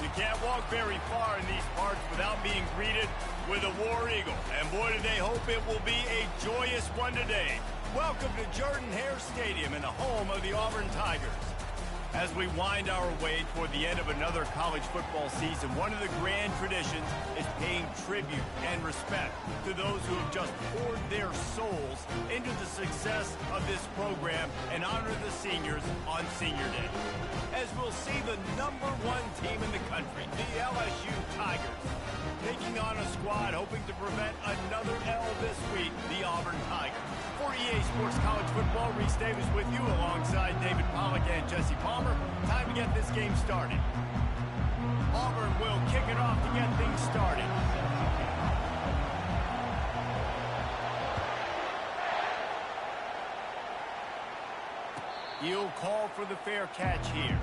You can't walk very far in these parts without being greeted with a War Eagle. And boy, do they hope it will be a joyous one today. Welcome to Jordan-Hare Stadium and the home of the Auburn Tigers. As we wind our way toward the end of another college football season, one of the grand traditions is paying tribute and respect to those who have just poured their souls into the success of this program and honor the seniors on Senior Day. As we'll see the #1 team in the country, the LSU Tigers, taking on a squad hoping to prevent another L this week, the Auburn Tigers. For EA Sports College Football, Reese Davis with you alongside David Pollack and Jesse Palmer. Time to get this game started. Auburn will kick it off to get things started. He'll call for the fair catch here.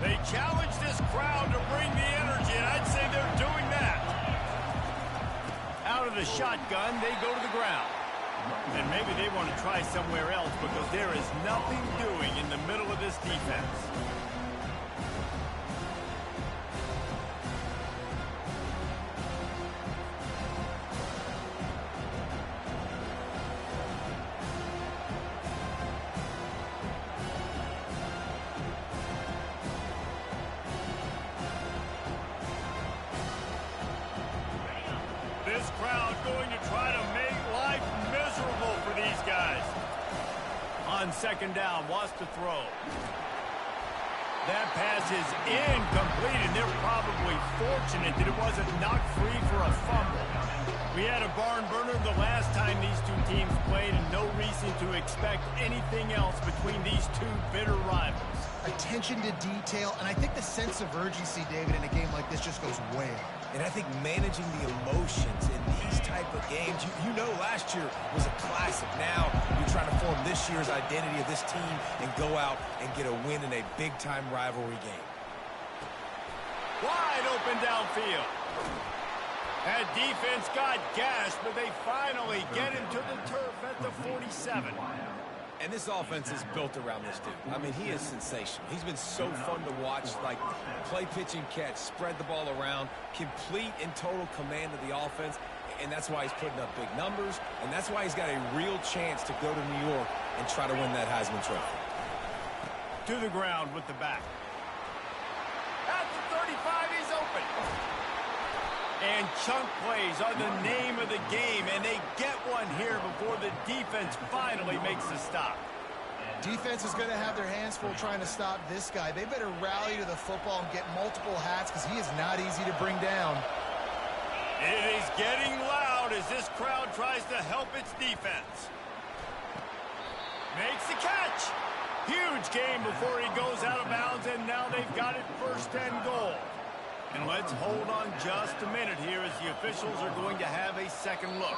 They challenge this crowd to bring the energy, and I'd say they're doing that. Out of the shotgun, they go to the ground. And maybe they want to try somewhere else because there is nothing doing in the middle of this defense. This crowd going to try to make life miserable for these guys. On second down, wants to throw. That pass is incomplete, and they're probably fortunate that it wasn't knocked free for a fumble. We had a barn burner the last time these two teams played, and no reason to expect anything else between these two bitter rivals. Attention to detail, and I think the sense of urgency, David, in a game like this just goes way up. And I think managing the emotions in these type of games, you know last year was a classic. Now you're trying to form this year's identity of this team and go out and get a win in a big-time rivalry game. Wide open downfield. That defense got gashed, but they finally get him to the turf at the 47. And this offense is built around this dude. I mean, he is sensational. He's been so fun to watch, like play, pitch, and catch, spread the ball around, complete and total command of the offense, and that's why he's putting up big numbers, and that's why he's got a real chance to go to New York and try to win that Heisman Trophy. To the ground with the back. At the 35, he's open. And chunk plays are the name of the game, and they get one here before the defense finally makes a stop. Defense is going to have their hands full trying to stop this guy. They better rally to the football and get multiple hats because he is not easy to bring down. It is getting loud as this crowd tries to help its defense. Makes the catch. Huge game before he goes out of bounds, and now they've got it 1st and goal. And let's hold on just a minute here as the officials are going to have a second look.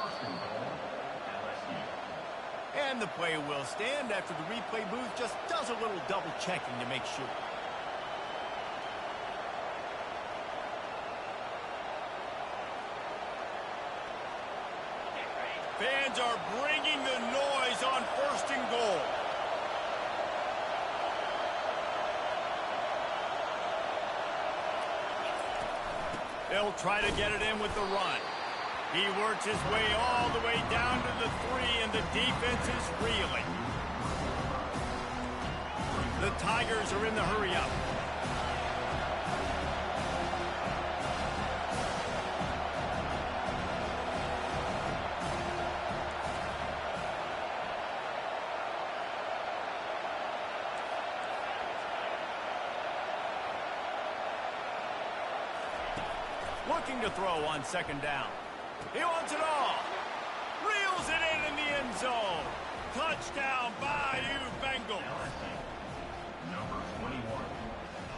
And the play will stand after the replay booth just does a little double checking to make sure. Fans are bringing the noise on 1st and goal. They'll try to get it in with the run. He works his way all the way down to the 3, and the defense is reeling. The Tigers are in the hurry-up. Looking to throw on second down. He wants it all. Reels it in the end zone. Touchdown, Bayou Bengals. Number 21,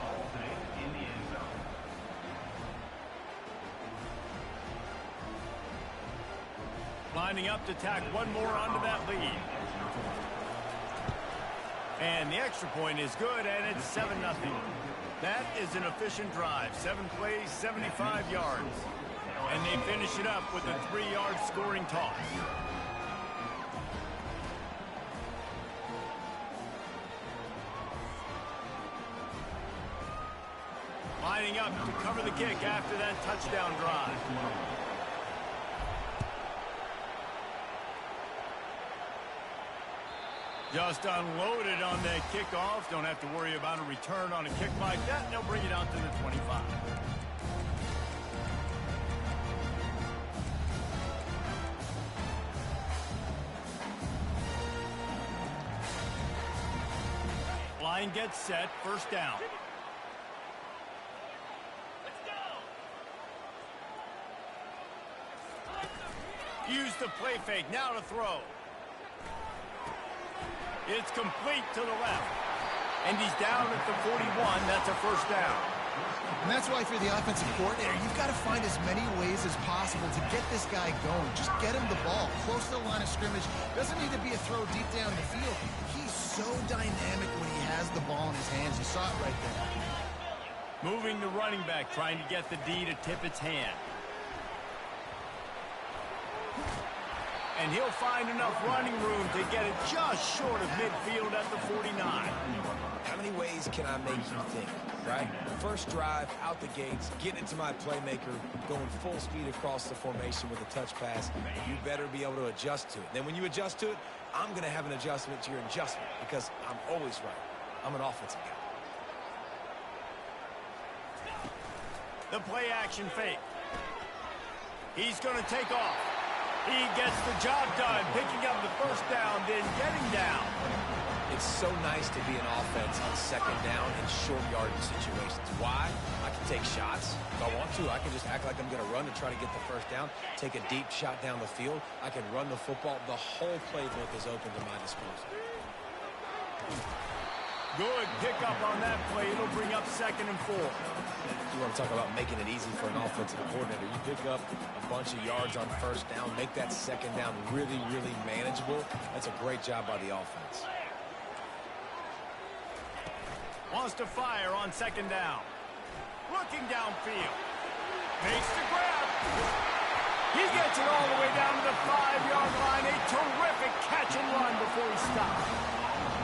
all day in the end zone. Lining up to tack one more onto that lead. And the extra point is good, and it's 7-0. That is an efficient drive. 7 plays, 75 yards. And they finish it up with a 3-yard scoring toss. lining up to cover the kick after that touchdown drive. Just unloaded on that kickoff. Don't have to worry about a return on a kick like that. They'll bring it out to the 25. Line gets set, first down. Use the play fake, now to throw. It's complete to the left. And he's down at the 41, that's a first down. And that's why if you're the offensive coordinator, you've got to find as many ways as possible to get this guy going. Just get him the ball close to the line of scrimmage. Doesn't need to be a throw deep down the field. He's so dynamic when he has the ball in his hands. You saw it right there. Moving the running back, trying to get the D to tip its hand. And he'll find enough running room to get it just short of midfield at the 49. How many ways can I make you think, right? First drive, out the gates, getting it to my playmaker, going full speed across the formation with a touch pass. You better be able to adjust to it. Then when you adjust to it, I'm going to have an adjustment to your adjustment because I'm always right. I'm an offensive guy. The play action fake. He's going to take off. He gets the job done, picking up the first down, then getting down. It's so nice to be an offense on second down in short yardage situations. Why? I can take shots if I want to. I can just act like I'm going to run to try to get the first down, take a deep shot down the field. I can run the football. The whole playbook is open to my disposal. Good pickup on that play. It'll bring up 2nd and 4. You want to talk about making it easy for an offensive coordinator. You pick up a bunch of yards on first down, make that second down really, really manageable. That's a great job by the offense. Wants to fire on 2nd down. Looking downfield. Makes the grab. He gets it all the way down to the 5-yard line. A terrific catch and run before he stops.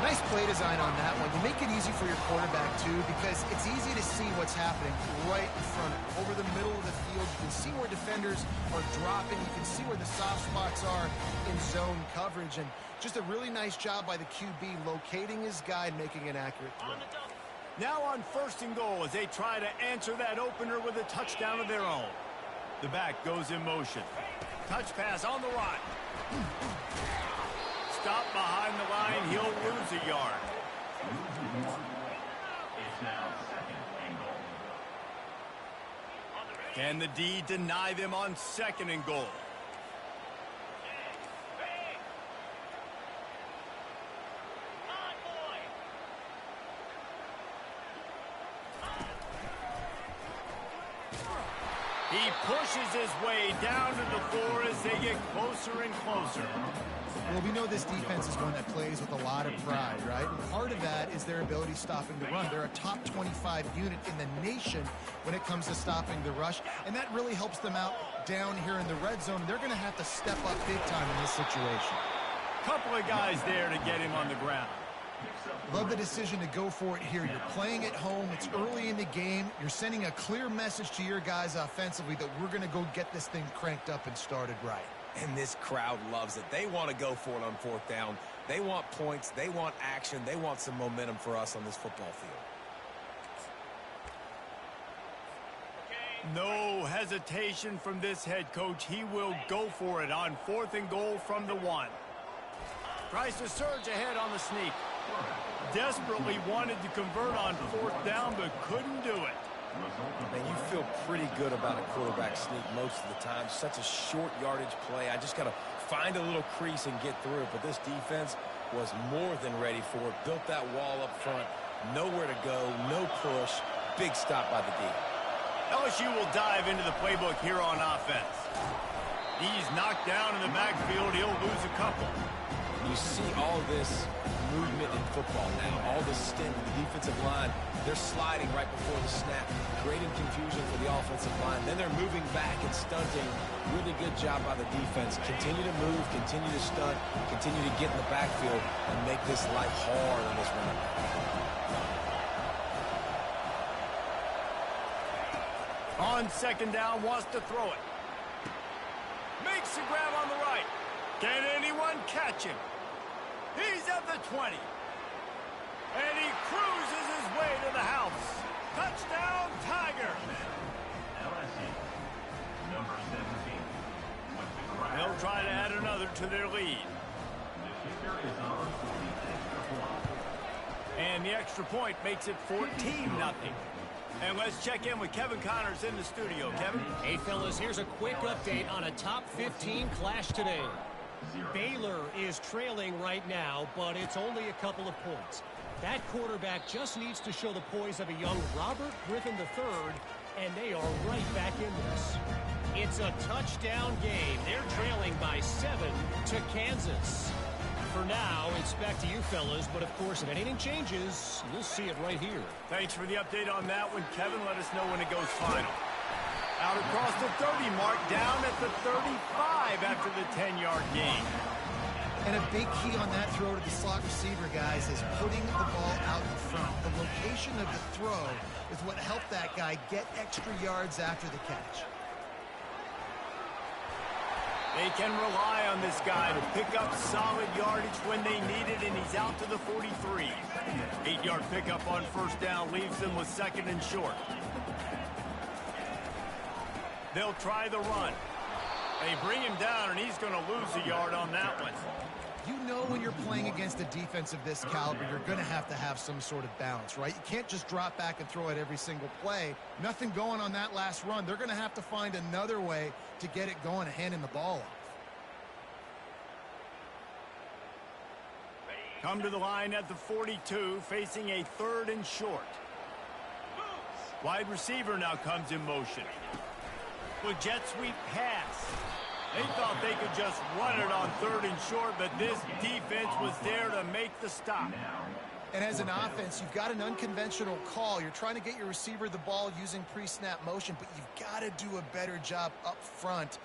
Nice play design on that one. You make it easy for your quarterback, too, because it's easy to see what's happening right in front of you. Over the middle of the field, you can see where defenders are dropping. You can see where the soft spots are in zone coverage. And just a really nice job by the QB locating his guy and making an accurate throw. Now on 1st and goal as they try to answer that opener with a touchdown of their own. The back goes in motion. Touch pass on the right. Stop behind the line, he'll lose a yard. It's now 2nd and goal. Can the D deny them on 2nd and goal? He pushes his way down to the 4 as they get closer and closer. Well, we know this defense is one that plays with a lot of pride, right? And part of that is their ability stopping the run. They're a top 25 unit in the nation when it comes to stopping the rush, and that really helps them out down here in the red zone. They're going to have to step up big time in this situation. Couple of guys there to get him on the ground. Love the decision to go for it here. You're playing at home. It's early in the game. You're sending a clear message to your guys offensively that we're going to go get this thing cranked up and started right. And this crowd loves it. They want to go for it on 4th down. They want points. They want action. They want some momentum for us on this football field. No hesitation from this head coach. He will go for it on 4th and goal from the 1. Tries to surge ahead on the sneak. Desperately wanted to convert on 4th down, but couldn't do it. Man, you feel pretty good about a quarterback sneak most of the time. Such a short yardage play. I just got to find a little crease and get through it. But this defense was more than ready for it. Built that wall up front. Nowhere to go. No push. Big stop by the D. LSU will dive into the playbook here on offense. He's knocked down in the backfield. He'll lose a couple. You see all this movement in football now. All this stint with the defensive line. They're sliding right before the snap, creating confusion for the offensive line. Then they're moving back and stunting. Really good job by the defense. Continue to move, continue to stunt, continue to get in the backfield and make this life hard on this running back. On second down, wants to throw it. Makes the grab on the right. Can anyone catch him? He's at the 20. And he cruises his way to the house. Touchdown, Tiger. LSU, number 17. With the grab. They'll try to add another to their lead. The kicker is on for the extra point. And the extra point makes it 14-0. And let's check in with Kevin Connors in the studio. Kevin? Hey, fellas, here's a quick update on a top 15 clash today. Baylor is trailing right now, but it's only a couple of points. That quarterback just needs to show the poise of a young Robert Griffin III, and they are right back in this. It's a touchdown game. They're trailing by 7 to Kansas. For now, it's back to you fellas, but of course, if anything changes, you'll see it right here. Thanks for the update on that one, Kevin. Let us know when it goes final. Out across the 30 mark, down at the 35 after the 10-yard gain. And a big key on that throw to the slot receiver, guys, is putting the ball out in front. The location of the throw is what helped that guy get extra yards after the catch. They can rely on this guy to pick up solid yardage when they need it, and he's out to the 43. 8-yard pickup on first down leaves them with second and short. They'll try the run. They bring him down, and he's going to lose a yard on that one. You know when you're playing against a defense of this caliber, you're going to have some sort of balance, right? You can't just drop back and throw it every single play. Nothing going on that last run. They're going to have to find another way to get it going and handing the ball off. Come to the line at the 42, facing a third and short. Wide receiver now comes in motion. With jet sweep pass. They thought they could just run it on third and short, but this defense was there to make the stop. And as an offense, you've got an unconventional call. You're trying to get your receiver the ball using pre-snap motion, but you've got to do a better job up front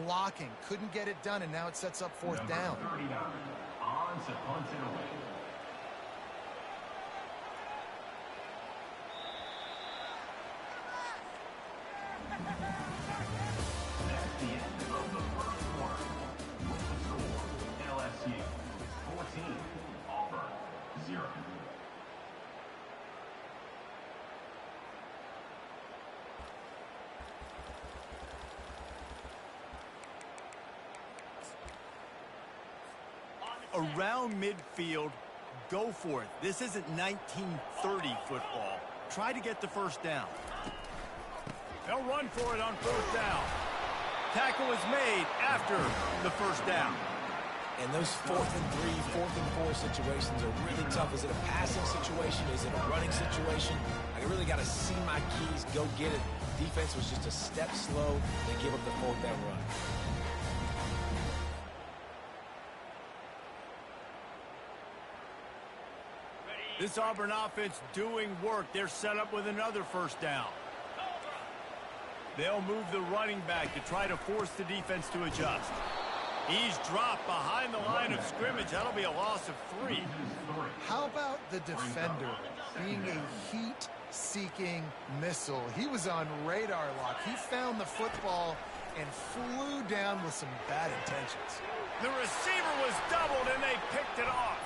blocking. Couldn't get it done, and now it sets up fourth down. 39, on to punt it away. That's the end of the first quarter. With the score, LSU 14, Auburn 0. Around midfield, go for it. This isn't 1930 football. Try to get the first down. They'll run for it on fourth down. Tackle is made after the first down. And those 4th and 3, 4th and 4 situations are really tough. Is it a passing situation? Is it a running situation? I really got to see my keys, go get it. Defense was just a step slow. They give up the fourth down run. This Auburn offense doing work. They're set up with another first down. They'll move the running back to try to force the defense to adjust. He's dropped behind the line of scrimmage. That'll be a loss of 3. How about the defender being a heat-seeking missile? He was on radar lock. He found the football and flew down with some bad intentions. The receiver was doubled, and they picked it off.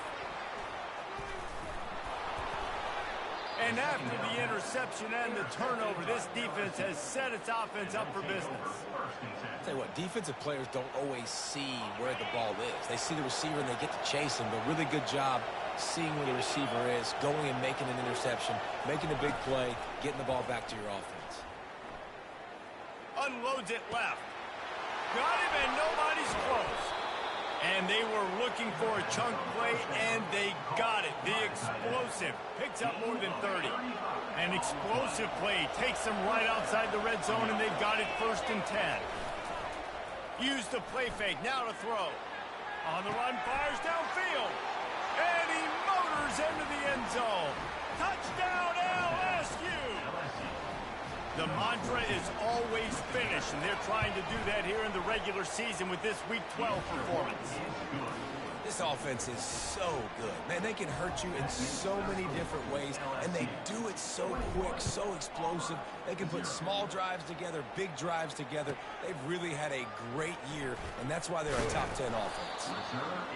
And after the interception and the turnover, this defense has set its offense up for business. I'll tell you what, defensive players don't always see where the ball is. They see the receiver and they get to chase him, but really good job seeing where the receiver is, going and making an interception, making a big play, getting the ball back to your offense. Unloads it left. Got him, and nobody's close. And they were looking for a chunk play, and they got it. The explosive picks up more than 30. An explosive play takes them right outside the red zone, and they've got it 1st and 10. Use the play fake, now to throw. On the run, fires downfield. And he motors into the end zone. Touchdown, LSU! The mantra is always finish, and they're trying to do that here in the regular season with this Week 12 performance. This offense is so good. Man, they can hurt you in so many different ways, and they do it It's so quick, so explosive. They can put small drives together, big drives together. They've really had a great year, and that's why they're a top 10 offense.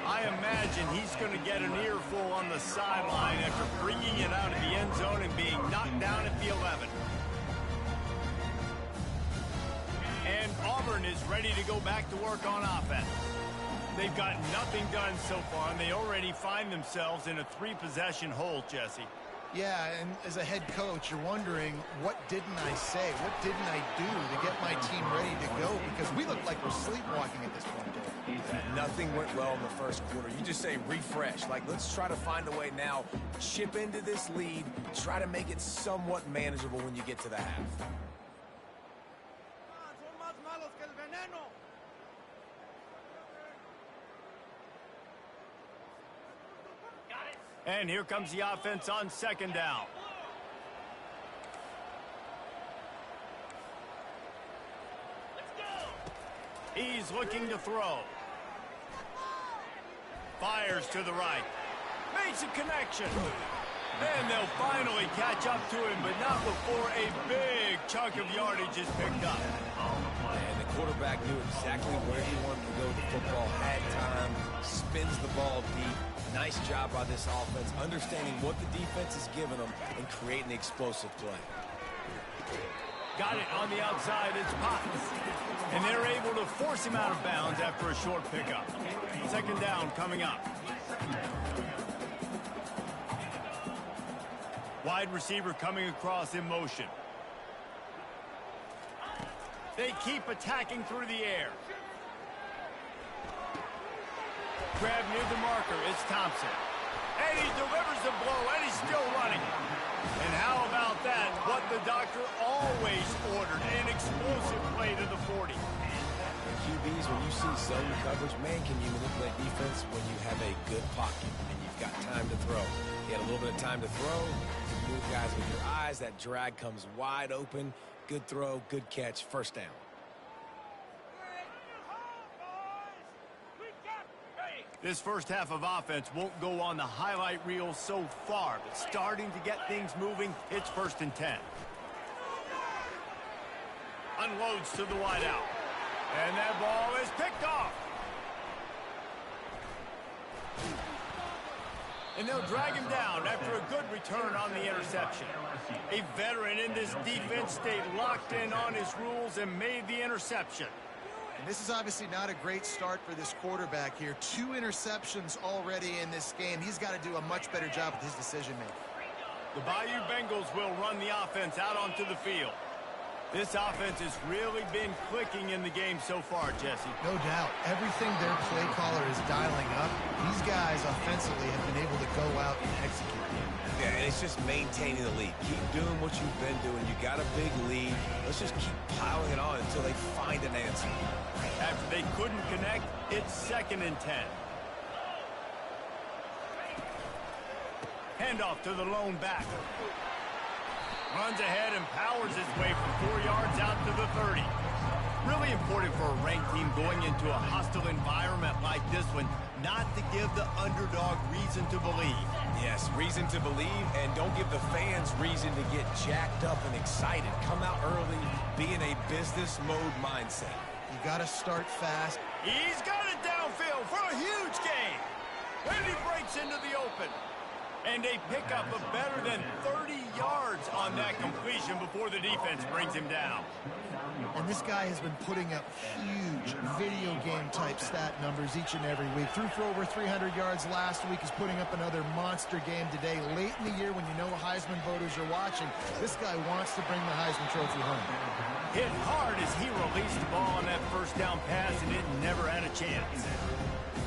I imagine he's going to get an earful on the sideline after bringing it out of the end zone and being knocked down at the 11. And Auburn is ready to go back to work on offense. They've got nothing done so far, and they already find themselves in a 3-possession hole, Jesse. Yeah, and as a head coach, you're wondering, what didn't I say? What didn't I do to get my team ready to go? Because we look like we're sleepwalking at this point, Dave. Nothing went well in the first quarter. You just say refresh. Like, let's try to find a way now, chip into this lead, try to make it somewhat manageable when you get to the half. And here comes the offense on second down. He's looking to throw. Fires to the right. Makes a connection. And they'll finally catch up to him, but not before a big chunk of yardage is picked up. And the quarterback knew exactly where he wanted to go with the football, had time, spins the ball deep. Nice job by this offense, understanding what the defense is giving them and creating the explosive play. Got it on the outside, it's Potts. And they're able to force him out of bounds after a short pickup. Second down coming up. Wide receiver coming across in motion. They keep attacking through the air. Grab near the marker, it's Thompson. And he delivers the blow, and he's still running. And how about that? What the doctor always ordered, an explosive play to the 40. And QBs, when you see zone coverage, man, can you manipulate defense when you have a good pocket and you've got time to throw. He had a little bit of time to throw. You move guys with your eyes. That drag comes wide open. Good throw, good catch, first down. This first half of offense won't go on the highlight reel so far, but starting to get things moving, it's 1st and 10. Unloads to the wideout. And that ball is picked off. And they'll drag him down after a good return on the interception. A veteran in this defense stayed locked in on his rules and made the interception. And this is obviously not a great start for this quarterback here. 2 interceptions already in this game. He's got to do a much better job with his decision-making. The Bayou Bengals will run the offense out onto the field. This offense has really been clicking in the game so far, Jesse. No doubt. Everything their play caller is dialing up, these guys offensively have been able to go out and execute. Yeah, and it's just maintaining the lead. Keep doing what you've been doing. You got a big lead. Let's just keep piling it on until they find an answer. After they couldn't connect, it's 2nd and 10. Handoff to the lone back. Runs ahead and powers his way for 4 yards out to the 30. Really important for a ranked team going into a hostile environment like this one, not to give the underdog reason to believe. Yes, reason to believe, and don't give the fans reason to get jacked up and excited. Come out early, be in a business mode mindset. You got to start fast. He's got it downfield for a huge gain. And he breaks into the open. And they pick up a better than 30 yards on that completion before the defense brings him down. And this guy has been putting up huge video game type stat numbers each and every week. Threw for over 300 yards last week. He's putting up another monster game today. Late in the year when you know Heisman voters are watching, this guy wants to bring the Heisman Trophy home. Hit hard as he released the ball on that first down pass, and it never had a chance.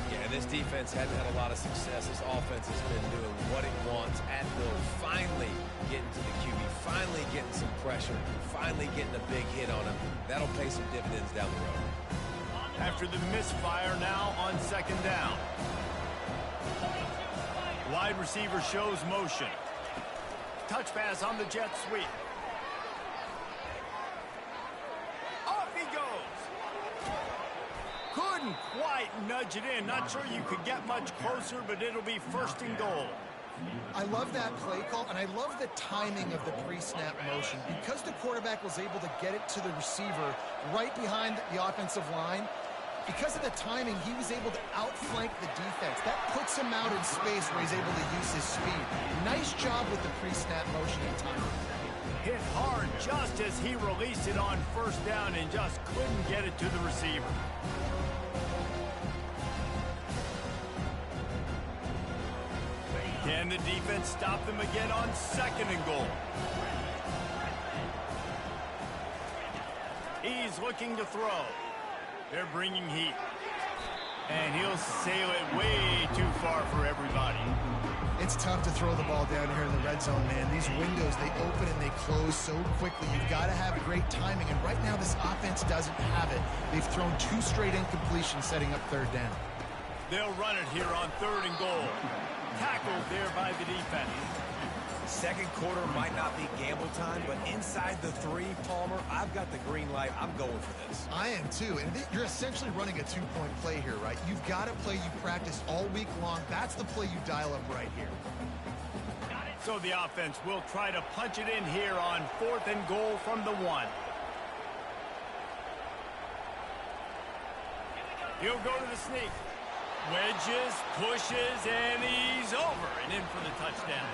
Yeah, this defense hadn't had a lot of success. This offense has been doing what it wants at will. Finally getting to the QB, finally getting some pressure, finally getting a big hit on him. That'll pay some dividends down the road. After the misfire, now on 2nd down. Wide receiver shows motion. Touch pass on the jet sweep. Off he goes. Couldn't quite nudge it in. Not sure you could get much closer, but it'll be 1st and goal. I love that play call, and I love the timing of the pre-snap motion. Because the quarterback was able to get it to the receiver right behind the offensive line, because of the timing, he was able to outflank the defense. That puts him out in space where he's able to use his speed. Nice job with the pre-snap motion and timing. Hit hard just as he released it on first down and just couldn't get it to the receiver. Can the defense stop them again on 2nd and goal? He's looking to throw. They're bringing heat. And he'll sail it way too far for everybody. It's tough to throw the ball down here in the red zone, man. These windows, they open and they close so quickly. You've got to have great timing, and right now this offense doesn't have it. They've thrown 2 straight incompletions setting up 3rd down. They'll run it here on 3rd and goal. Tackled there by the defense. Second quarter might not be gamble time, but inside the 3, Palmer, I've got the green light. I'm going for this. I am too, and you're essentially running a 2-point play here, right? You've got a play you practice all week long. That's the play you dial up right here. So the offense will try to punch it in here on 4th and goal from the 1. He'll go to the sneak. Wedges, pushes, and he's over and in for the touchdown.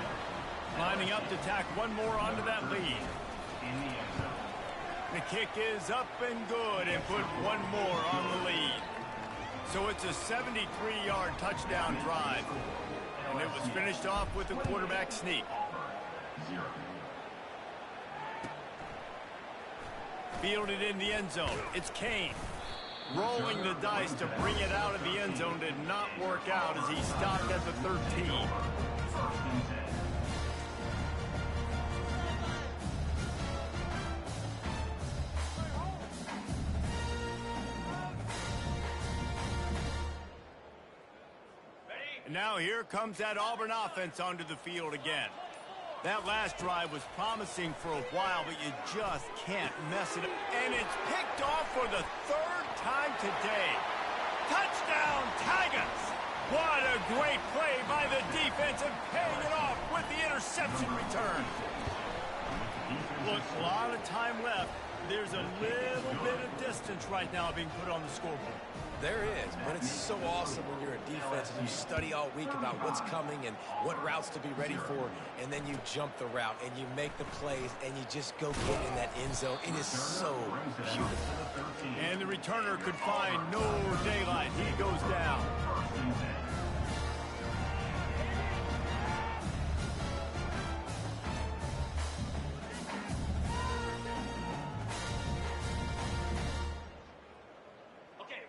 Lining up to tack one more onto that lead. The kick is up and good and put one more on the lead. So it's a 73-yard touchdown drive. And it was finished off with a quarterback sneak. Fielded in the end zone. It's Kane. Rolling the dice to bring it out of the end zone did not work out as he stopped at the 13. And now here comes that Auburn offense onto the field again. That last drive was promising for a while, but you just can't mess it up. And it's picked off for the 3rd time today. Touchdown, Tigers! What a great play by the defense and paying it off with the interception return. Look, a lot of time left. There's a little bit of distance right now being put on the scoreboard. There is, but it's so awesome when you're a defense and you study all week about what's coming and what routes to be ready for, and then you jump the route and you make the plays and you just go get in that end zone. It is so beautiful. And the returner could find no daylight. He goes down.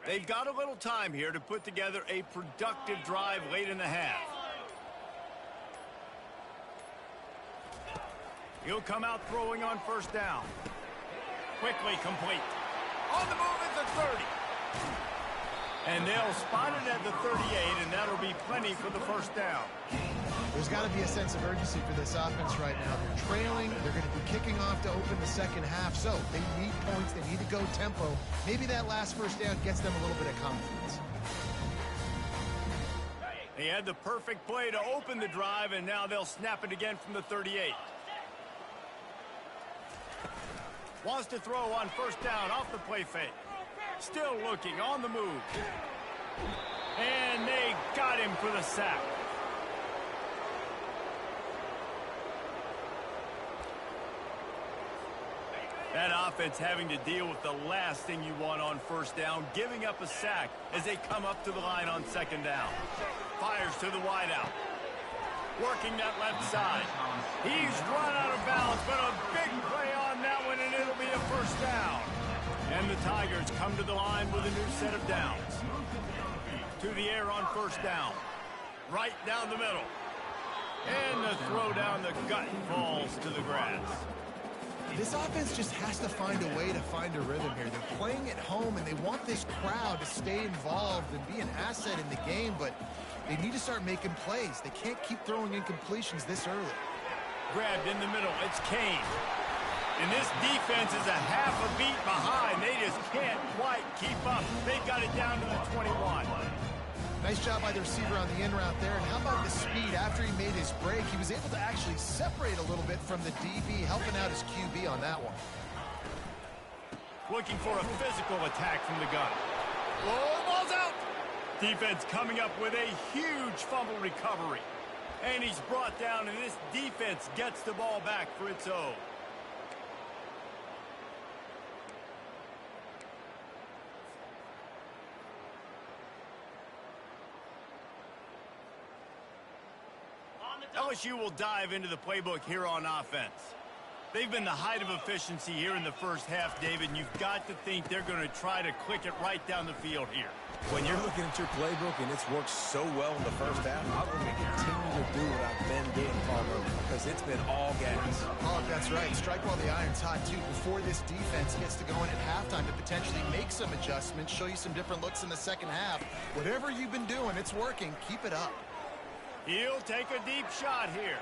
They've got a little time here to put together a productive drive late in the half. He'll come out throwing on 1st down. Quickly complete. On the move at the 30. And they'll spot it at the 38, and that'll be plenty for the 1st down. There's got to be a sense of urgency for this offense right now. They're trailing. They're going to be kicking off to open the 2nd half. So they need points. They need to go tempo. Maybe that last 1st down gets them a little bit of confidence. They had the perfect play to open the drive, and now they'll snap it again from the 38. Wants to throw on 1st down off the play fake. Still looking on the move. And they got him for the sack. That offense having to deal with the last thing you want on 1st down, giving up a sack as they come up to the line on 2nd down. Fires to the wideout. Working that left side. He's run out of bounds, but a big play on that one, and it'll be a 1st down. And the Tigers come to the line with a new set of downs. To the air on 1st down. Right down the middle. And the throw down the gut falls to the grass. This offense just has to find a way to find a rhythm here. They're playing at home, and they want this crowd to stay involved and be an asset in the game, but they need to start making plays. They can't keep throwing incompletions this early. Grabbed in the middle. It's Kane. And this defense is a half a beat behind. They just can't quite keep up. They got it down to the 21. Nice job by the receiver on the in route there. And how about the speed? After he made his break, he was able to actually separate a little bit from the DB, helping out his QB on that one. Looking for a physical attack from the gun. Oh, ball's out! Defense coming up with a huge fumble recovery. And he's brought down, and this defense gets the ball back for its own. LSU will dive into the playbook here on offense. They've been the height of efficiency here in the first half, David, and you've got to think they're going to try to click it right down the field here. When you're looking at your playbook and it's worked so well in the first half, I'm going to continue to do what I've been doing, Palmer, because it's been all gas. Oh, that's right. Strike while the iron's hot, too, before this defense gets to going at halftime to potentially make some adjustments, show you some different looks in the second half. Whatever you've been doing, it's working. Keep it up. He'll take a deep shot here.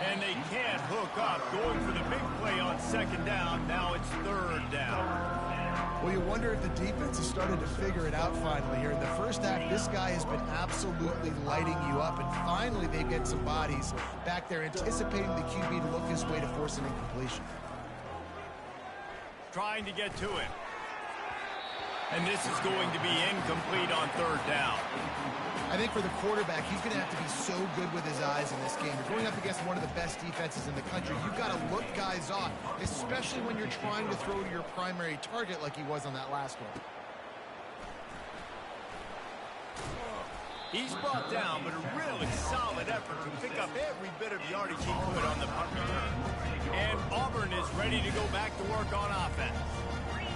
And they can't hook up. Going for the big play on second down. Now it's third down. Well, you wonder if the defense has started to figure it out finally here. In the first half, this guy has been absolutely lighting you up. And finally, they get some bodies back there anticipating the QB to look his way to force an incompletion. Trying to get to it. And this is going to be incomplete on third down. I think for the quarterback, he's going to have to be so good with his eyes in this game. You're going up against one of the best defenses in the country. You've got to look guys off, especially when you're trying to throw to your primary target like he was on that last one. He's brought down, but a really solid effort to pick up every bit of yardage he could on the punt return. And Auburn is ready to go back to work on offense.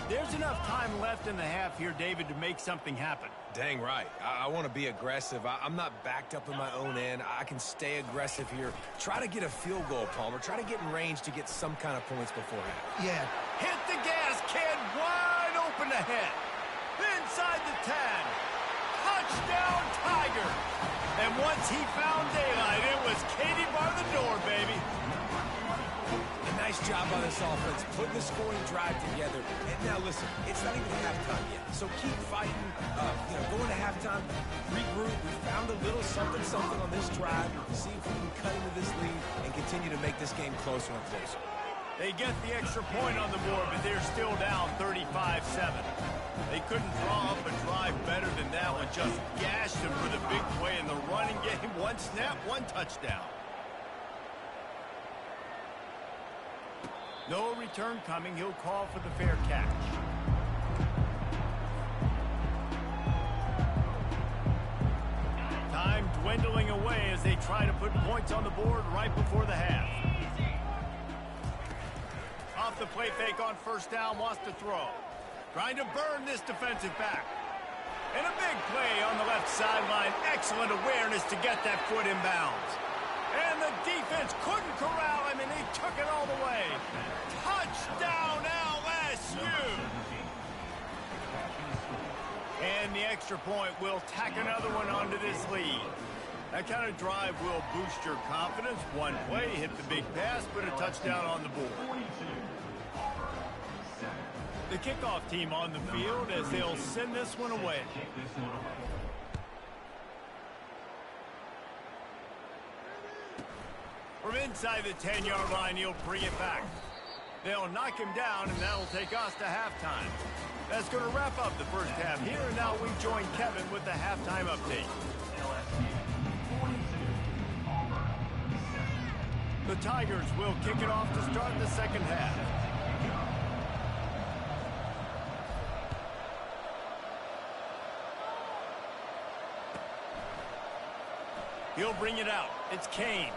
There's enough time left in the half here, David, to make something happen. Dang right. I want to be aggressive. I'm not backed up in my own end. I can stay aggressive here. Try to get a field goal, Palmer. Try to get in range to get some kind of points beforehand. Yeah. Hit the gas, kid. Wide open ahead. Inside the 10. Touchdown, Tiger. And once he found daylight, it was Katie bar the door, baby. Nice job on this offense, putting the scoring drive together. And now listen, it's not even halftime yet, so keep fighting. Going to halftime, regroup. We found a little something on this drive. See if we can cut into this lead and continue to make this game closer and closer. They get the extra point on the board, but they're still down 35-7. They couldn't draw up a drive better than that one. Just gashed them for the big play in the running game. One snap, one touchdown. No return coming. He'll call for the fair catch. Time dwindling away as they try to put points on the board right before the half. Off the play fake on first down, wants to throw. Trying to burn this defensive back. And a big play on the left sideline. Excellent awareness to get that foot in bounds. And the defense couldn't corral him, and he took it all the way. Touchdown, LSU! And the extra point will tack another one onto this lead. That kind of drive will boost your confidence. One play, hit the big pass, put a touchdown on the board. The kickoff team on the field as they'll send this one away. From inside the 10-yard line, he'll bring it back. They'll knock him down, and that'll take us to halftime. That's going to wrap up the first half here, and now we join Kevin with the halftime update. The Tigers will kick it off to start the second half. He'll bring it out. It's Kane.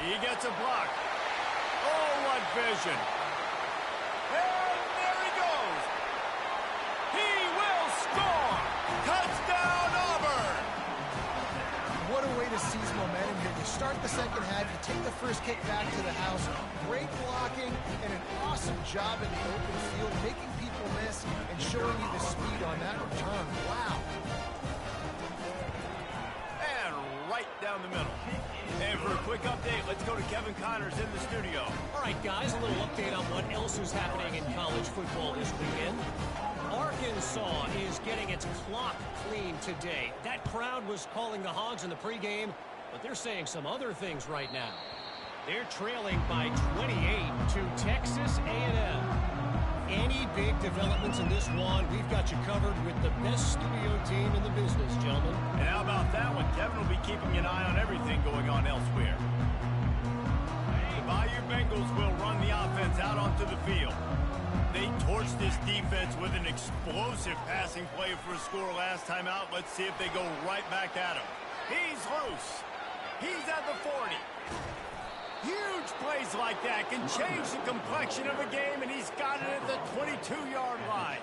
He gets a block. Oh, what vision. And there he goes. He will score. Touchdown, Auburn. What a way to seize momentum here. You start the second half, you take the first kick back to the house. Great blocking and an awesome job in the open field, making people miss and showing you the speed on that return. Wow. And right down the middle. And for a quick update, let's go to Kevin Connors in the studio. All right, guys, a little update on what else is happening in college football this weekend. Arkansas is getting its clock cleaned today. That crowd was calling the Hogs in the pregame, but they're saying some other things right now. They're trailing by 28 to Texas A&M. Any big developments in this one, we've got you covered with the best studio team in the business, gentlemen. And how about that one? Kevin will be keeping an eye on everything going on elsewhere. The Bayou Bengals will run the offense out onto the field. They torched this defense with an explosive passing play for a score last time out. Let's see if they go right back at him. He's loose. He's at the 40. Huge plays like that can change the complexion of a game, and he's got it at the 22-yard line.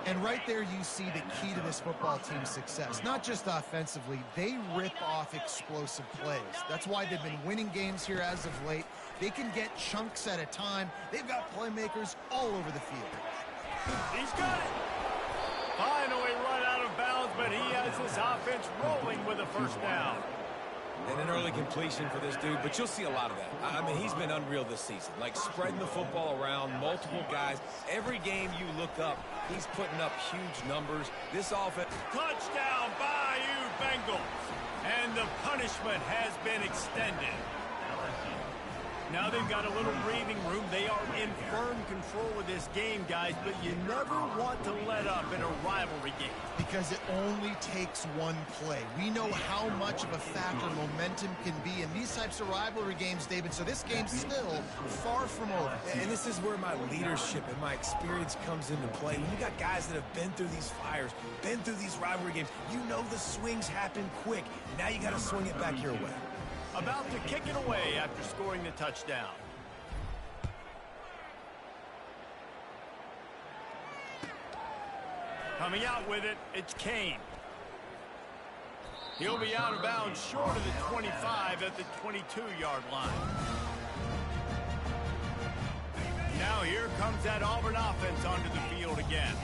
And right there you see the key to this football team's success. Not just offensively, they rip off explosive plays. That's why they've been winning games here as of late. They can get chunks at a time. They've got playmakers all over the field. He's got it. Finally run out of bounds, but he has this offense rolling with a first down. And an early completion for this dude, but you'll see a lot of that. I mean, he's been unreal this season. Like, spreading the football around, multiple guys. Every game you look up, he's putting up huge numbers. This offense... Touchdown, Bayou Bengals. And the punishment has been extended. Now they've got a little breathing room. They are in firm control of this game, guys, but you never want to let up in a rivalry game. Because it only takes one play. We know how much of a factor momentum can be in these types of rivalry games, David, so this game's still far from over. And this is where my leadership and my experience comes into play. When you got guys that have been through these fires, been through these rivalry games, you know the swings happen quick. Now you got to swing it back your way. About to kick it away after scoring the touchdown. Coming out with it, it's Kane. He'll be out of bounds short of the 25 at the 22-yard line. Now here comes that Auburn offense onto the field again.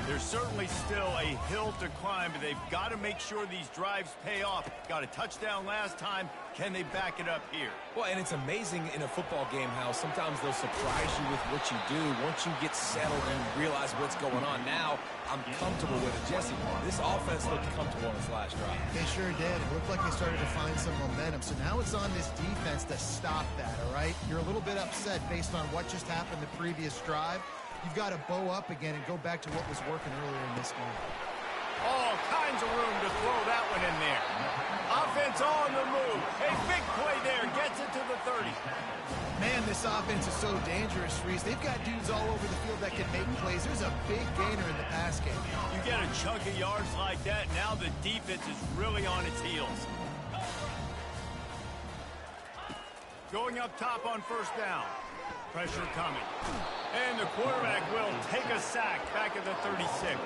There's certainly still a hill to climb, but they've got to make sure these drives pay off. Got a touchdown last time. Can they back it up here? Well, and it's amazing in a football game how sometimes they'll surprise you with what you do. Once you get settled and realize what's going on, now I'm comfortable with it. Jesse, this offense looked comfortable on its last drive. They sure did. It looked like they started to find some momentum. So now it's on this defense to stop that, all right? You're a little bit upset based on what just happened the previous drive. You've got to bow up again and go back to what was working earlier in this game. All kinds of room to throw that one in there. Offense on the move. A big play there. Gets it to the 30. Man, this offense is so dangerous, Reese. They've got dudes all over the field that can make plays. There's a big gainer in the pass game. You get a chunk of yards like that, now the defense is really on its heels. Going up top on first down. Pressure coming. And the quarterback will take a sack back at the 36.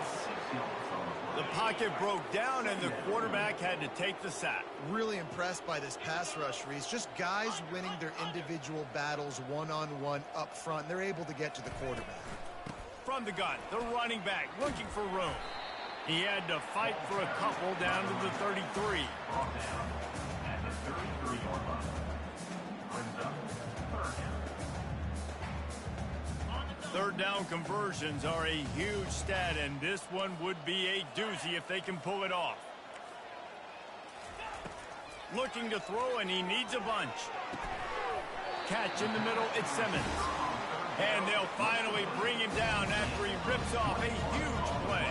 The pocket broke down, and the quarterback had to take the sack. Really impressed by this pass rush, Reese. Just guys winning their individual battles one-on-one up front. They're able to get to the quarterback. From the gun, the running back looking for room. He had to fight for a couple down to the 33. At the 33-yard line. Brings up third down. Third down conversions are a huge stat, and this one would be a doozy if they can pull it off. Looking to throw, and he needs a bunch. Catch in the middle, it's Simmons. And they'll finally bring him down after he rips off a huge play.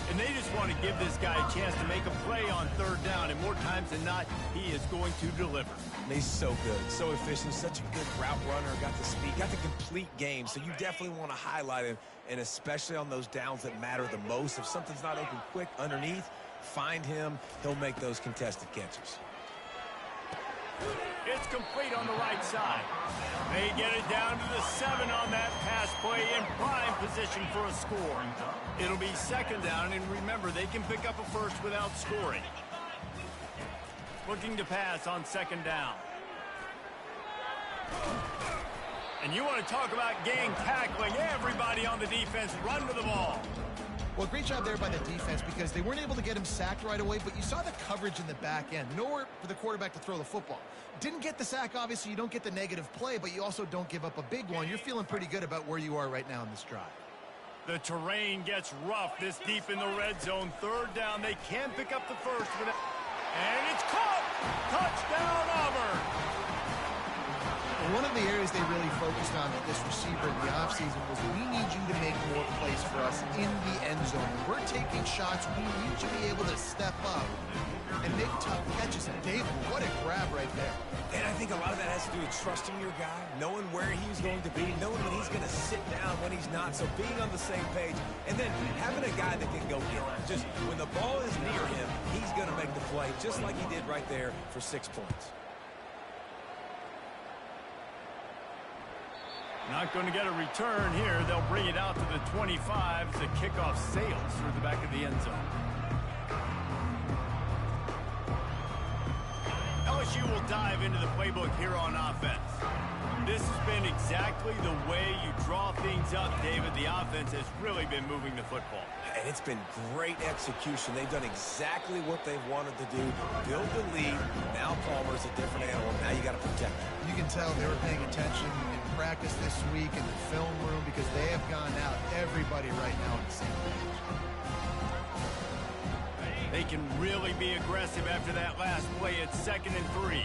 And they just want to give this guy a chance to make a play on third down, and more times than not, he is going to deliver. He's so good, so efficient, such a good route runner, got the speed, got the complete game, so you definitely want to highlight him, and especially on those downs that matter the most. If something's not open quick underneath, find him, he'll make those contested catches. It's complete on the right side. They get it down to the 7 on that pass play in prime position for a score. It'll be second down, and remember, they can pick up a first without scoring. Looking to pass on second down. And you want to talk about gang tackling. Everybody on the defense run to the ball. Well, great job there by the defense because they weren't able to get him sacked right away, but you saw the coverage in the back end. Nowhere for the quarterback to throw the football. Didn't get the sack, obviously. You don't get the negative play, but you also don't give up a big one. You're feeling pretty good about where you are right now in this drive. The terrain gets rough this deep in the red zone. Third down, they can pick up the first. And it's caught! Touchdown, Auburn! One of the areas they really focused on with this receiver in the offseason was we need you to make more plays for us in the end zone. When we're taking shots, we need you to be able to step up and make tough catches. And David, what a grab right there. And I think a lot of that has to do with trusting your guy, knowing where he's going to be, knowing when he's going to sit down, when he's not. So being on the same page, and then having a guy that can go get it. Just when the ball is near him, he's going to make the play, just like he did right there for 6 points. Not going to get a return here. They'll bring it out to the 25 as the kickoff sails through the back of the end zone. LSU will dive into the playbook here on offense. This has been exactly the way you draw things up, David. The offense has really been moving the football. And it's been great execution. They've done exactly what they've wanted to do. Build the lead. Now Palmer's a different animal. Now you got to protect him. You can tell they were paying attention in practice this week in the film room because they have gone out everybody right now on the same page. They can really be aggressive after that last play. It's 2nd and 3.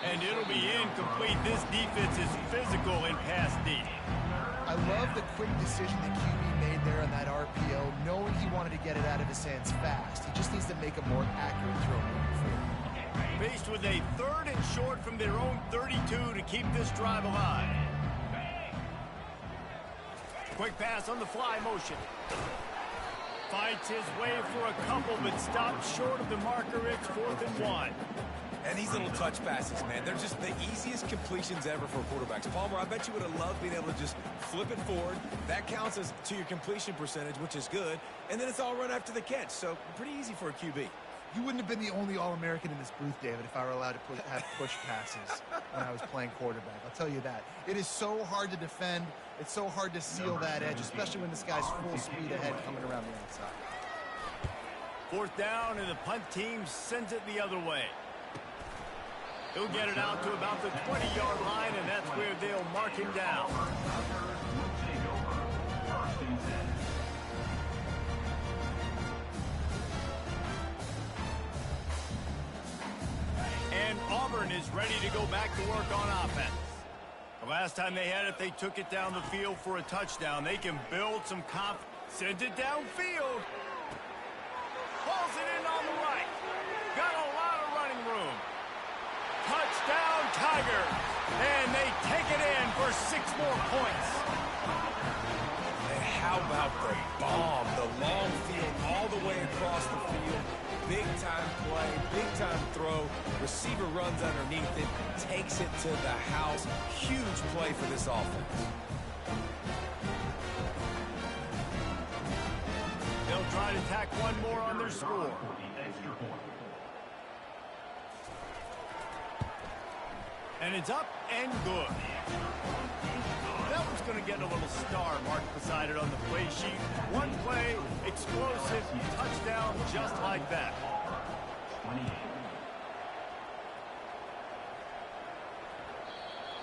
And it'll be incomplete. This defense is physical in pass D. I love the quick decision that QB made there on that RPO, knowing he wanted to get it out of his hands fast. He just needs to make a more accurate throw moving forward. Faced with a 3rd and short from their own 32 to keep this drive alive. Quick pass on the fly motion. Fights his way for a couple, but stops short of the marker. It's 4th and 1. And these little touch passes, man, they're just the easiest completions ever for quarterbacks. Palmer, I bet you would have loved being able to just flip it forward. That counts as to your completion percentage, which is good. And then it's all run after the catch, so pretty easy for a QB. You wouldn't have been the only All-American in this booth, David, if I were allowed to have push passes when I was playing quarterback. I'll tell you that. It is so hard to defend. It's so hard to seal that edge, especially when this guy's full speed ahead coming around the outside. 4th down, and the punt team sends it the other way. He'll get it out to about the 20-yard line, and that's where they'll mark him down. And Auburn is ready to go back to work on offense. The last time they had it, they took it down the field for a touchdown. They can build some confidence. Sends it downfield. Pulls it in on the right. Got a lot of running room. Touchdown, Tigers. And they take it in for 6 more points. And how about the bomb? The long field all the way across the field. Big-time play, big-time throw. Receiver runs underneath it, takes it to the house. Huge play for this offense. They'll try to tack one more on their score. And it's up and good. That one's going to get a little star marked beside it on the play sheet. One play, explosive, touchdown, just like that.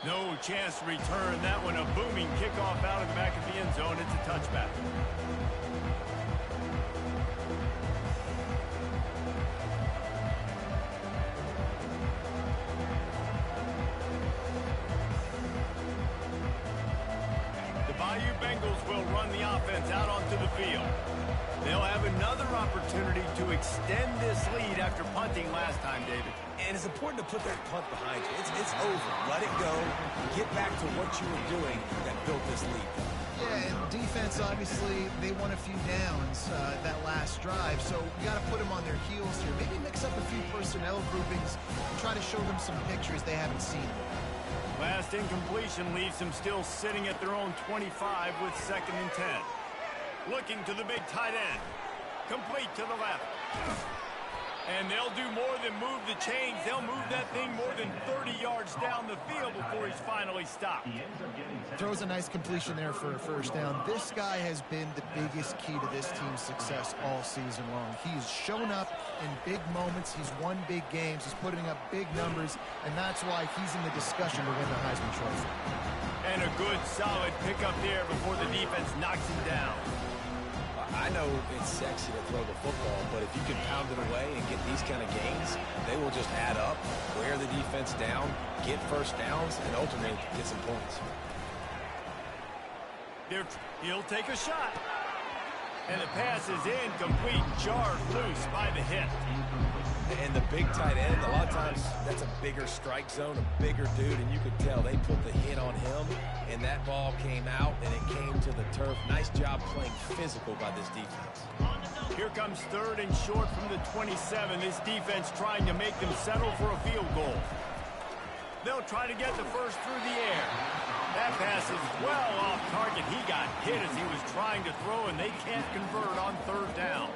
No chance to return that one. A booming kickoff out of the back of the end zone. It's a touchback. Bengals will run the offense out onto the field. They'll have another opportunity to extend this lead after punting last time, David. And it's important to put that punt behind you. It's over. Let it go. Get back to what you were doing that built this lead. Yeah, and defense, obviously, they won a few downs that last drive, so you got to put them on their heels here. Maybe mix up a few personnel groupings and try to show them some pictures they haven't seen. Last incompletion leaves them still sitting at their own 25 with 2nd and 10. Looking to the big tight end. Complete to the left. And they'll do more than move the chains. They'll move that thing more than 30 yards down the field before he's finally stopped. Throws a nice completion there for a first down. This guy has been the biggest key to this team's success all season long. He's shown up in big moments. He's won big games. He's putting up big numbers, and that's why he's in the discussion to win the Heisman Trophy. And a good, solid pickup there before the defense knocks him down. I know it's sexy to throw the football, but if you can pound it away and get these kind of gains, they will just add up, wear the defense down, get first downs, and ultimately get some points. He'll take a shot. And the pass is incomplete, jarred loose by the hit. And the big tight end, a lot of times that's a bigger strike zone, a bigger dude, and you could tell they put the hit on him, and that ball came out, and it came to the turf. Nice job playing physical by this defense. Here comes 3rd and short from the 27. This defense trying to make them settle for a field goal. They'll try to get the first through the air. That pass is well off target. He got hit as he was trying to throw, and they can't convert on 3rd down.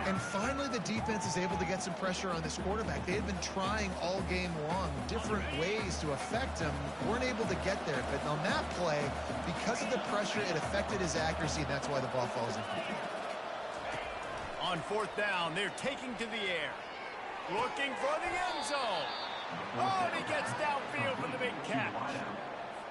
And finally, the defense is able to get some pressure on this quarterback. They had been trying all game long different ways to affect him. Weren't able to get there. But on that play, because of the pressure, it affected his accuracy. That's why the ball falls incomplete. On 4th down, they're taking to the air. Looking for the end zone. Oh, and he gets downfield for the big catch.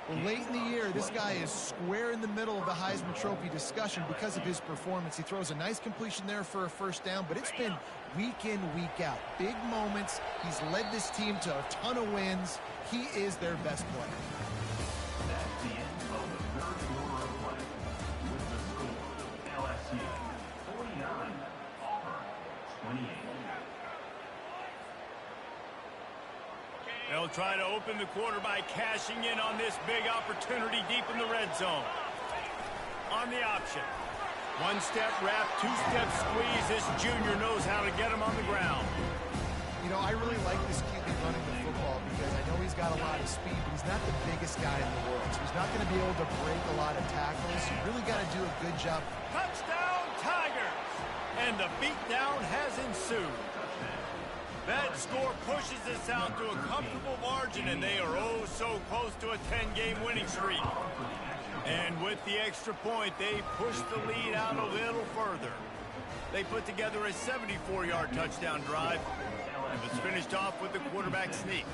Well, late in the year, this guy is square in the middle of the Heisman Trophy discussion because of his performance. He throws a nice completion there for a first down, but it's been week in, week out. Big moments. He's led this team to a ton of wins. He is their best player. That's the end of the 3rd quarter of play with the score LSU 49, Auburn 28. They'll try to open the quarter by cashing in on this big opportunity deep in the red zone. On the option. 1-step wrap, 2-step squeeze. This junior knows how to get him on the ground. You know, I really like this QB running the football because I know he's got a lot of speed, but he's not the biggest guy in the world. So he's not going to be able to break a lot of tackles. You really got to do a good job. Touchdown, Tigers! And the beatdown has ensued. That score pushes us out to a comfortable margin, and they are oh so close to a 10-game winning streak. And with the extra point, they push the lead out a little further. They put together a 74-yard touchdown drive. It's finished off with the quarterback sneak.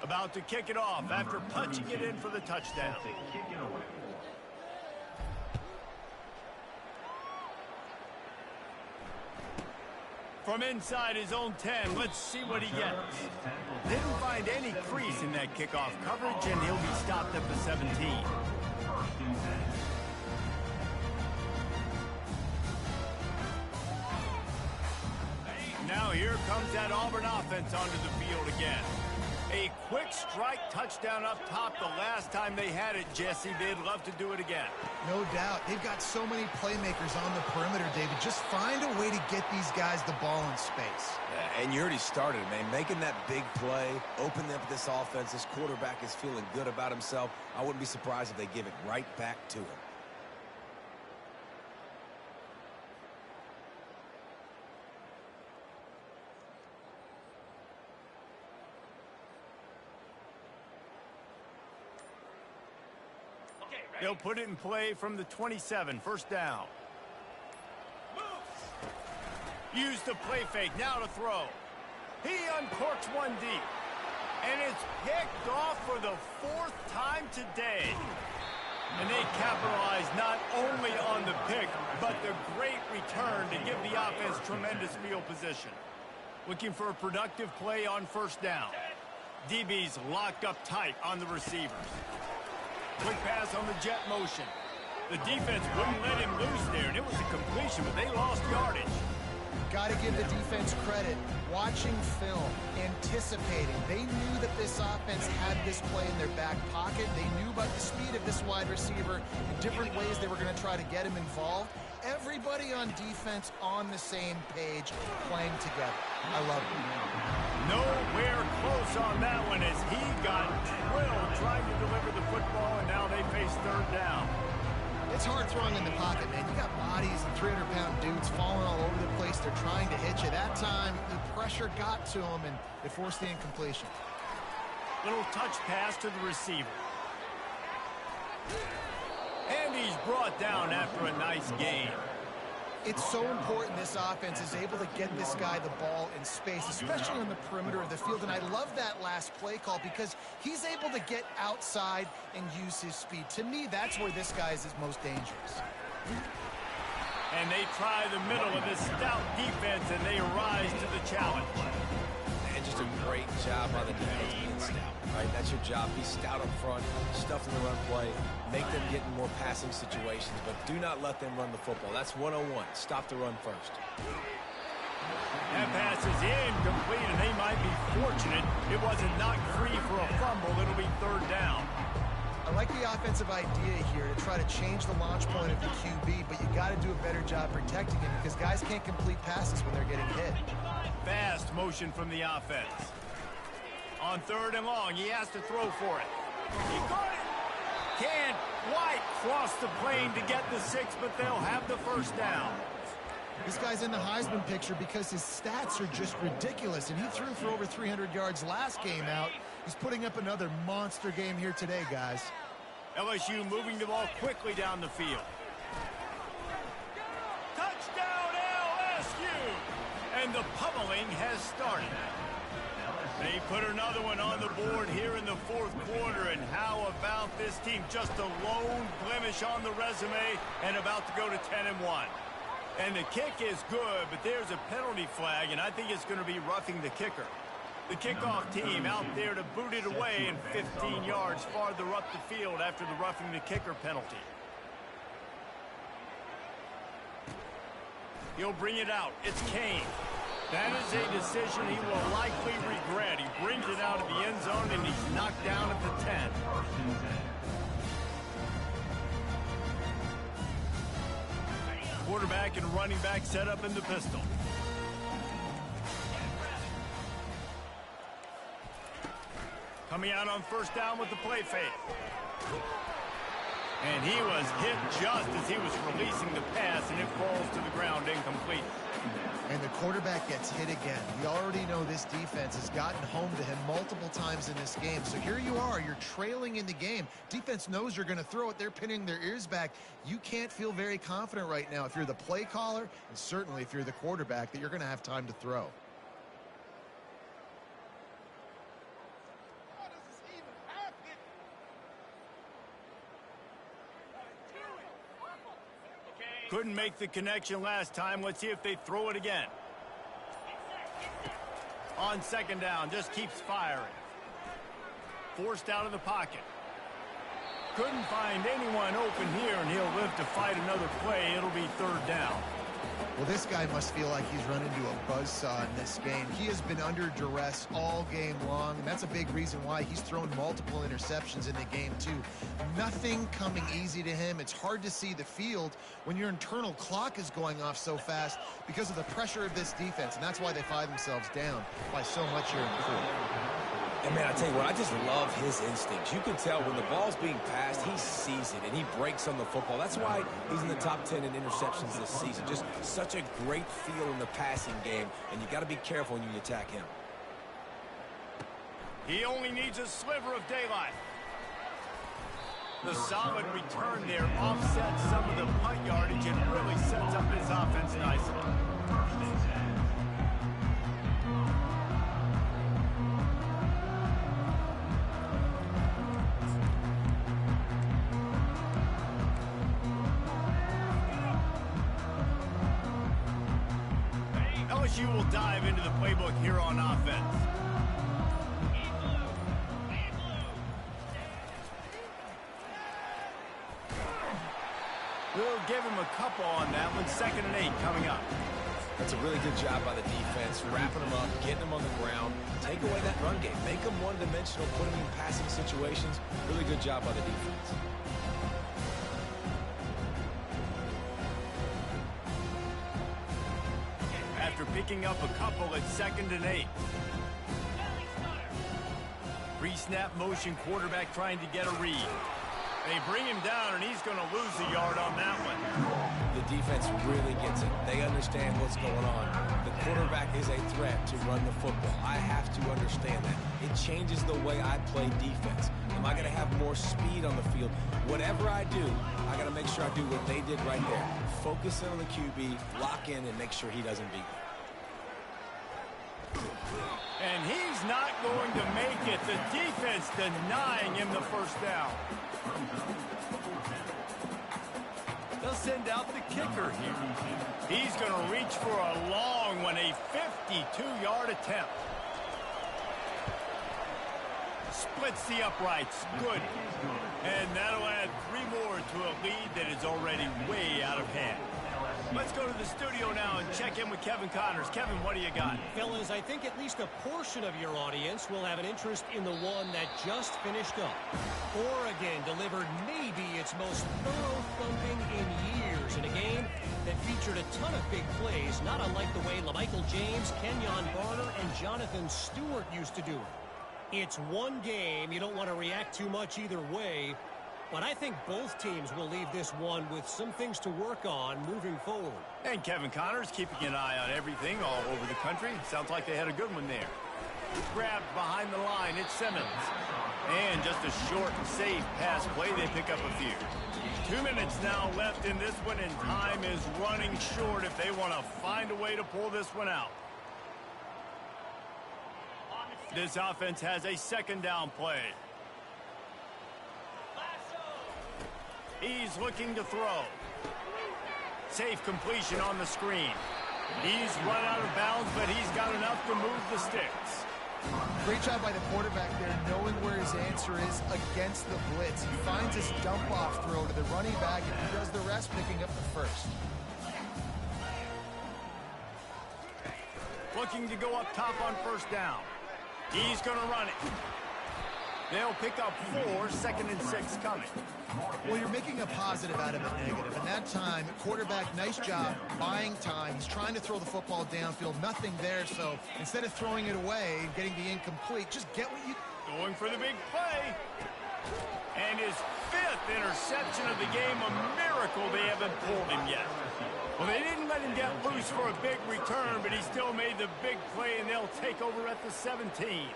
About to kick it off after punching it in for the touchdown. From inside his own 10, let's see what he gets. Didn't find any crease in that kickoff coverage, and he'll be stopped at the 17. Now here comes that Auburn offense onto the field again. A quick strike touchdown up top the last time they had it, Jesse. They'd love to do it again. No doubt. They've got so many playmakers on the perimeter, David. Just find a way to get these guys the ball in space. Yeah, and you already started, man. Making that big play, opening up this offense. This quarterback is feeling good about himself. I wouldn't be surprised if they give it right back to him. They'll put it in play from the 27, 1st down. Use the play fake, now to throw. He uncorks one deep. And it's picked off for the 4th time today. And they capitalize not only on the pick, but the great return to give the offense tremendous field position. Looking for a productive play on 1st down. DB's locked up tight on the receivers. Quick pass on the jet motion. The defense wouldn't let him loose there, and it was a completion, but they lost yardage. Got to give the defense credit. watching film, anticipating. They knew that this offense had this play in their back pocket. They knew about the speed of this wide receiver and different ways they were going to try to get him involved. Everybody on defense on the same page, playing together. I love it. Nowhere close on that one as he got drilled trying to deliver the football, and now they face third down. It's hard throwing in the pocket, man. You got bodies and 300-pound dudes falling all over the place. They're trying to hit you. That time, the pressure got to them, and it forced the incompletion. Little touch pass to the receiver. And he's brought down after a nice gain. It's so important this offense is able to get this guy the ball in space, especially on the perimeter of the field. And I love that last play call because he's able to get outside and use his speed. To me, that's where this guy is his most dangerous. And they try the middle of this stout defense, and they rise to the challenge. And just a great job by the defense being stout, right? That's your job. Be stout up front, stuff in the run play, make them get in more passing situations, but do not let them run the football. That's 101. Stop the run first. That pass is incomplete, and they might be fortunate it wasn't knocked free for a fumble. It'll be third down. I like the offensive idea here to try to change the launch point of the QB, but you got to do a better job protecting him because guys can't complete passes when they're getting hit. Fast motion from the offense. On third and long, he has to throw for it. He got it. Can't quite cross the plane to get the 6, but they'll have the first down. This guy's in the Heisman picture because his stats are just ridiculous, and he threw for over 300 yards last game out. He's putting up another monster game here today, guys. LSU moving the ball quickly down the field. Touchdown LSU! And the pummeling has started. They put another one on the board here in the fourth quarter, and how about this team? Just a lone blemish on the resume and about to go to 10-1. And the kick is good, but there's a penalty flag, and I think it's going to be roughing the kicker. The kickoff team out there to boot it away and 15 yards farther up the field after the roughing the kicker penalty. He'll bring it out. It's Kane. That is a decision he will likely regret. He brings it out of the end zone, and he's knocked down at the 10. Quarterback and running back set up in the pistol. Coming out on first down with the play fake. And he was hit just as he was releasing the pass, and it falls to the ground incomplete. And the quarterback gets hit again. We already know this defense has gotten home to him multiple times in this game. So here you are, you're trailing in the game. Defense knows you're going to throw it. They're pinning their ears back. You can't feel very confident right now if you're the play caller, and certainly if you're the quarterback, that you're going to have time to throw. Couldn't make the connection last time. Let's see if they throw it again. On second down, just keeps firing. Forced out of the pocket. Couldn't find anyone open here, and he'll live to fight another play. It'll be third down. Well, this guy must feel like he's run into a buzzsaw in this game. He has been under duress all game long, and that's a big reason why he's thrown multiple interceptions in the game, too. Nothing coming easy to him. It's hard to see the field when your internal clock is going off so fast because of the pressure of this defense, and that's why they find themselves down by so much here in the fourth. And, man, I tell you what, I just love his instincts. You can tell when the ball's being passed, he sees it, and he breaks on the football. That's why he's in the top 10 in interceptions this season. Just such a great feel in the passing game, and you got to be careful when you attack him. He only needs a sliver of daylight. The solid return there offsets some of the punt yardage and really sets up his offense nicely. LSU will dive into the playbook here on offense. We'll give him a couple on that one. 2nd and 8 coming up. That's a really good job by the defense, wrapping them up, getting them on the ground, take away that run game, make them one-dimensional, put them in passing situations. Really good job by the defense. After picking up a couple at 2nd and 8. Pre-snap motion, quarterback trying to get a read. They bring him down, and he's going to lose a yard on that one. The defense really gets it. They understand what's going on. The quarterback is a threat to run the football. I have to understand that. It changes the way I play defense. Am I going to have more speed on the field? Whatever I do, I got to make sure I do what they did right there. Focus in on the QB, lock in, and make sure he doesn't beat me. And he's not going to make it. The defense denying him the first down. They'll send out the kicker here. He's going to reach for a long one, a 52-yard attempt. Splits the uprights. Good. And that'll add 3 more to a lead that is already way out of hand. Let's go to the studio now and check in with Kevin Connors. Kevin, what do you got? Fellas, I think at least a portion of your audience will have an interest in the one that just finished up. Oregon delivered maybe its most thorough thumping in years in a game that featured a ton of big plays, not unlike the way LaMichael James, Kenyon Barner, and Jonathan Stewart used to do it. It's one game. You don't want to react too much either way. But I think both teams will leave this one with some things to work on moving forward. And Kevin Connors keeping an eye on everything all over the country. Sounds like they had a good one there. Grabbed behind the line, it's Simmons. And just a short and safe pass play, they pick up a few. 2 minutes now left in this one, and time is running short if they want to find a way to pull this one out. This offense has a 2nd down play. He's looking to throw. Safe completion on the screen. He's run out of bounds, but he's got enough to move the sticks. Great job by the quarterback there, knowing where his answer is against the blitz. He finds his dump-off throw to the running back, and he does the rest, picking up the first. Looking to go up top on 1st down. He's going to run it. They'll pick up 4, 2nd and 6 coming. Well, you're making a positive out of a negative. And that time, quarterback, nice job buying time. He's trying to throw the football downfield. Nothing there. So instead of throwing it away and getting the incomplete, just get what you... Going for the big play. And his 5th interception of the game. A miracle they haven't pulled him yet. Well, they didn't let him get loose for a big return, but he still made the big play, and they'll take over at the 17.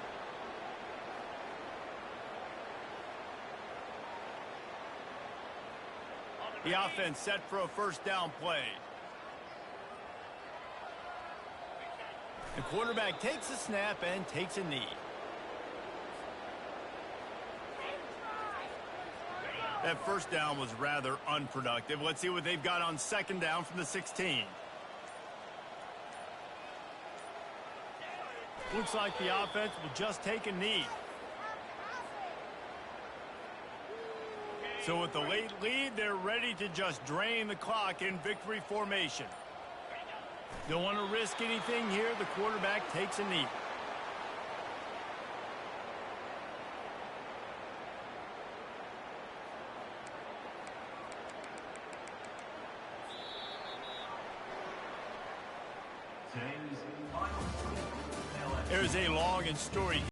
The offense set for a 1st down play. The quarterback takes a snap and takes a knee. That 1st down was rather unproductive. Let's see what they've got on 2nd down from the 16. Looks like the offense will just take a knee. So with the late lead, they're ready to just drain the clock in victory formation. Don't want to risk anything here. The quarterback takes a knee. There's a long and storied